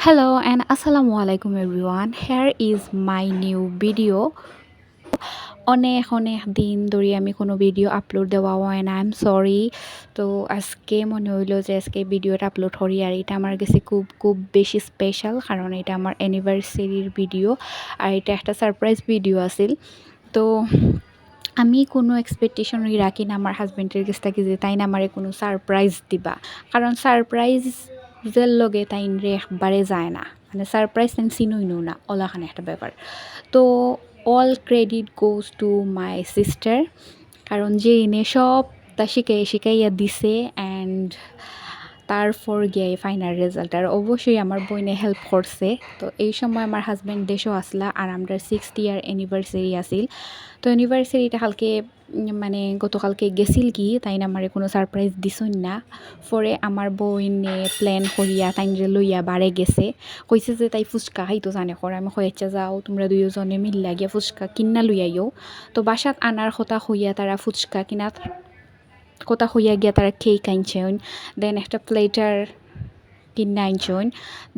Hello and assalamu alaikum everyone. Here is my new video. অনেক দিন ধরে আমি কোনো ভিডিও আপলোড দেওয়া হয় না, আই এম সরি। তো আজকে মনে হইলো যে আজকে ভিডিওটা আপলোড করি, আর এটা আমার কাছে খুব বেশি স্পেশাল, কারণ এটা আমার অ্যানিভার্সারির ভিডিও আর এটা একটা সারপ্রাইজ ভিডিও আছিল। তো আমি কোনো এক্সপেকটেশনই রাখি না আমার হাজব্যান্ডের কাছ থেকে যে তাই না আমারে কোনো সারপ্রাইজ দিবা, কারণ সারপ্রাইজের লগে তাইন রে একবারে যায় না, মানে সারপ্রাইজ তাইন চিনুই না ওলাখানে একটা ব্যাপার। তো all credit goes to my sister, কারণ যে এনে সবটা শিখাইয়া দিছে অ্যান্ড তারপর গিয়ে ফাইনাল রেজাল্ট। আর অবশ্যই আমার বইনে হেল্প করছে। তো এই সময় আমার হাজব্যান্ড দেশও আসলা আর আমরা 60 ইয়ার অ্যানিভার্সারি আসিল। তো অ্যানিভার্সারিটা কালকে মানে গতকালকে গেছিল কি তাই না আমারে কোনো সারপ্রাইজ দিছই না। পরে আমার বইনে প্ল্যান করিয়া তাই লইয়া বাড়ে গেছে, কইছে যে তাই ফুচকা খাইতো জানে করে। আমি কইছে যাও তোমরা দুইজনে মিল্লা গিয়া ফুচকা কিনা লইয়াইও। তো বাসাত আনার কথা হইয়া তারা ফুচকা কিনা কথা হইয়া গিয়া তারা কেক আনছেন, দেন একটা প্লেটার কিনা আনছেন,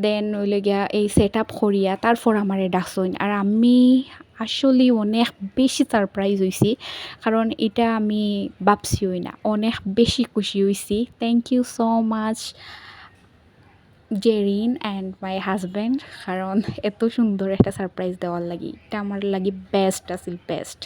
দেন ওইলে গিয়া এই সেট আপ করিয়া তারপর আমারে ডাকছেন। আর আমি আসলে অনেক বেশি সারপ্রাইজ হয়েছি, কারণ এটা আমি ভাবছিই না। অনেক বেশি খুশি হয়েছি। Thank you so much Zerin and my husband, কারণ এত সুন্দর একটা সারপ্রাইজ দেওয়ার লাগি। এটা আমার লাগি বেস্ট আছিল, বেস্ট।